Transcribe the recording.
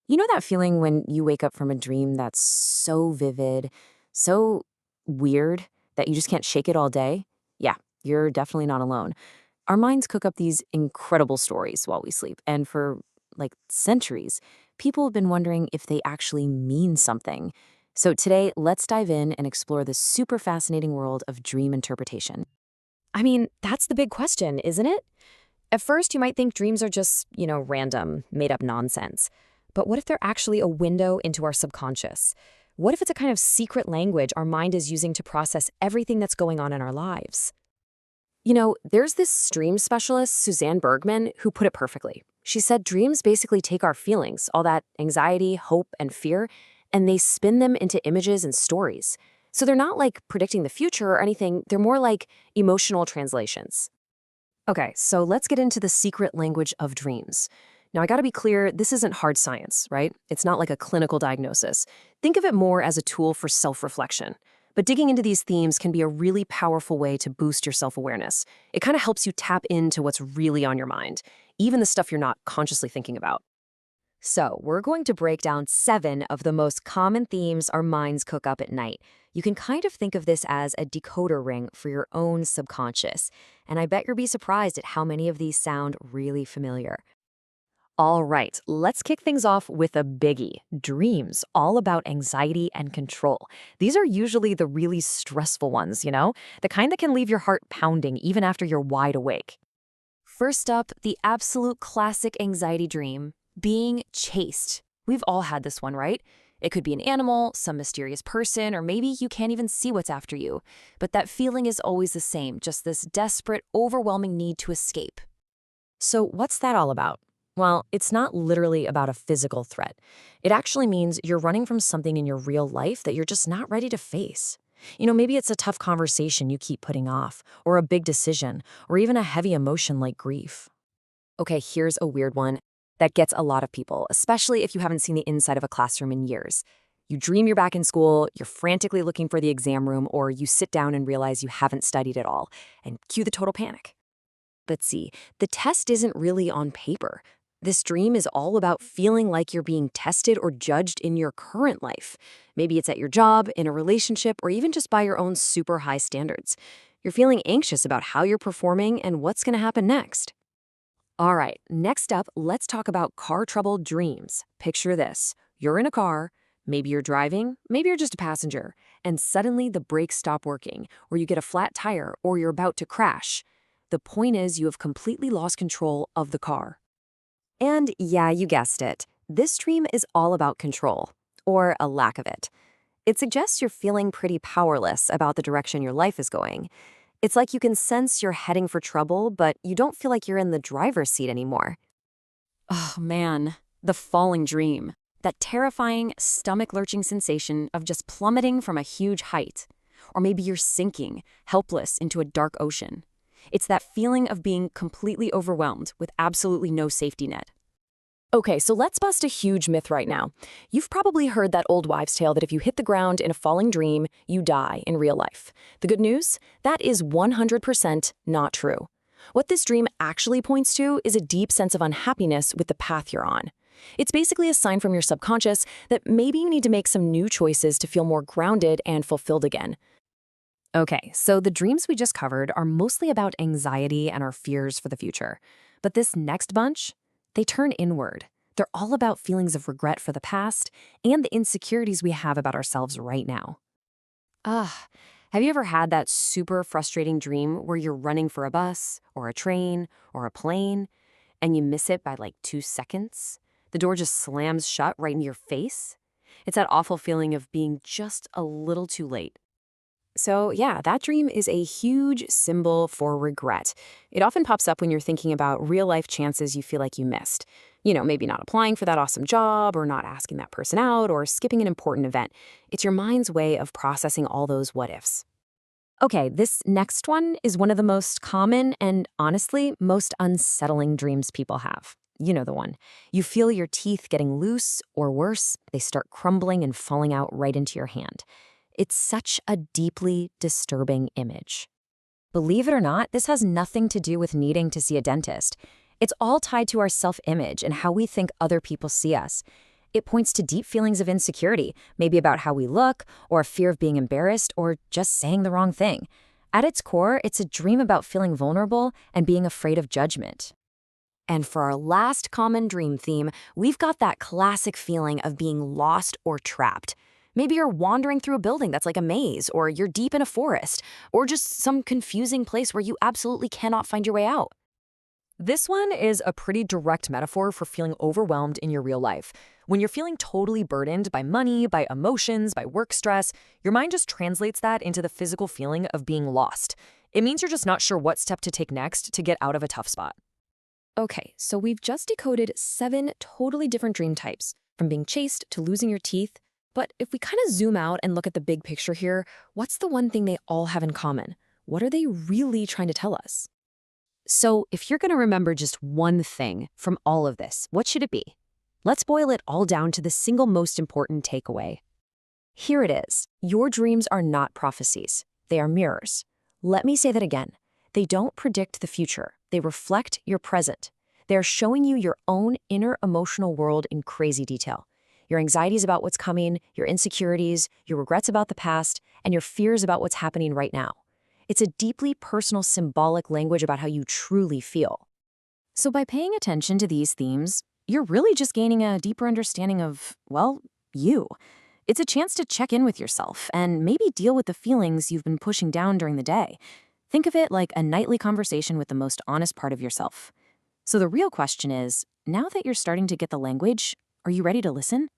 You know that feeling when you wake up from a dream that's so vivid, so weird that you just can't shake it all day? Yeah, you're definitely not alone. Our minds cook up these incredible stories while we sleep, and for like centuries, people have been wondering if they actually mean something. So today, let's dive in and explore the super fascinating world of dream interpretation. I mean, that's the big question, isn't it? At first, you might think dreams are just, random, made up nonsense. But what if they're actually a window into our subconscious? What if it's a kind of secret language our mind is using to process everything that's going on in our lives? You know, there's this dream specialist, Suzanne Bergman, who put it perfectly. She said dreams basically take our feelings, all that anxiety, hope, and fear, and they spin them into images and stories. So they're not like predicting the future or anything, they're more like emotional translations. Okay, so let's get into the secret language of dreams. Now, I gotta be clear, this isn't hard science, right? It's not like a clinical diagnosis. Think of it more as a tool for self reflection. But digging into these themes can be a really powerful way to boost your self awareness. It kind of helps you tap into what's really on your mind, even the stuff you're not consciously thinking about. So, we're going to break down 7 of the most common themes our minds cook up at night. You can kind of think of this as a decoder ring for your own subconscious. And I bet you'll be surprised at how many of these sound really familiar. All right, let's kick things off with a biggie dreams, all about anxiety and control. These are usually the really stressful ones, the kind that can leave your heart pounding even after you're wide awake. First up, the absolute classic anxiety dream being chased. We've all had this one, right? It could be an animal, some mysterious person, or maybe you can't even see what's after you. But that feeling is always the same, just this desperate, overwhelming need to escape. So, what's that all about? Well, it's not literally about a physical threat. It actually means you're running from something in your real life that you're just not ready to face. Maybe it's a tough conversation you keep putting off, or a big decision, or even a heavy emotion like grief. Okay, here's a weird one that gets a lot of people, especially if you haven't seen the inside of a classroom in years. You dream you're back in school, you're frantically looking for the exam room, or you sit down and realize you haven't studied at all, and cue the total panic. But see, the test isn't really on paper. This dream is all about feeling like you're being tested or judged in your current life. Maybe it's at your job, in a relationship, or even just by your own super high standards. You're feeling anxious about how you're performing and what's going to happen next. All right, next up, let's talk about car trouble dreams. Picture this. You're in a car, maybe you're driving, maybe you're just a passenger, and suddenly the brakes stop working, or you get a flat tire, or you're about to crash. The point is you have completely lost control of the car. And yeah, you guessed it. This dream is all about control, or a lack of it. It suggests you're feeling pretty powerless about the direction your life is going. It's like you can sense you're heading for trouble, but you don't feel like you're in the driver's seat anymore. Oh man, the falling dream. That terrifying, stomach-lurching sensation of just plummeting from a huge height. Or maybe you're sinking, helpless, into a dark ocean. It's that feeling of being completely overwhelmed with absolutely no safety net. Okay, so let's bust a huge myth right now. You've probably heard that old wives' tale that if you hit the ground in a falling dream, you die in real life. The good news? That is 100% not true. What this dream actually points to is a deep sense of unhappiness with the path you're on. It's basically a sign from your subconscious that maybe you need to make some new choices to feel more grounded and fulfilled again. Okay, so the dreams we just covered are mostly about anxiety and our fears for the future. But this next bunch, they turn inward. They're all about feelings of regret for the past and the insecurities we have about ourselves right now. Ah, have you ever had that super frustrating dream where you're running for a bus or a train or a plane and you miss it by like 2 seconds? The door just slams shut right in your face? It's that awful feeling of being just a little too late. So, yeah, that dream is a huge symbol for regret. It often pops up when you're thinking about real life chances you feel like you missed. Maybe not applying for that awesome job, or not asking that person out, or skipping an important event. It's your mind's way of processing all those what ifs. Okay, this next one is one of the most common and honestly most unsettling dreams people have. You know the one. You feel your teeth getting loose, or worse, they start crumbling and falling out right into your hand. It's such a deeply disturbing image. Believe it or not, this has nothing to do with needing to see a dentist. It's all tied to our self-image and how we think other people see us. It points to deep feelings of insecurity, maybe about how we look, or a fear of being embarrassed, or just saying the wrong thing. At its core, it's a dream about feeling vulnerable and being afraid of judgment. And for our last common dream theme, we've got that classic feeling of being lost or trapped. Maybe you're wandering through a building that's like a maze, or you're deep in a forest, or just some confusing place where you absolutely cannot find your way out. This one is a pretty direct metaphor for feeling overwhelmed in your real life. When you're feeling totally burdened by money, by emotions, by work stress, your mind just translates that into the physical feeling of being lost. It means you're just not sure what step to take next to get out of a tough spot. Okay, so we've just decoded 7 totally different dream types, from being chased to losing your teeth. But if we kind of zoom out and look at the big picture here, what's the one thing they all have in common? What are they really trying to tell us? So if you're going to remember just one thing from all of this, what should it be? Let's boil it all down to the single most important takeaway. Here it is. Your dreams are not prophecies. They are mirrors. Let me say that again. They don't predict the future. They reflect your present. They are showing you your own inner emotional world in crazy detail. Your anxieties about what's coming, your insecurities, your regrets about the past, and your fears about what's happening right now. It's a deeply personal symbolic language about how you truly feel. So by paying attention to these themes, you're really just gaining a deeper understanding of, well, you. It's a chance to check in with yourself and maybe deal with the feelings you've been pushing down during the day. Think of it like a nightly conversation with the most honest part of yourself. So the real question is, now that you're starting to get the language, are you ready to listen?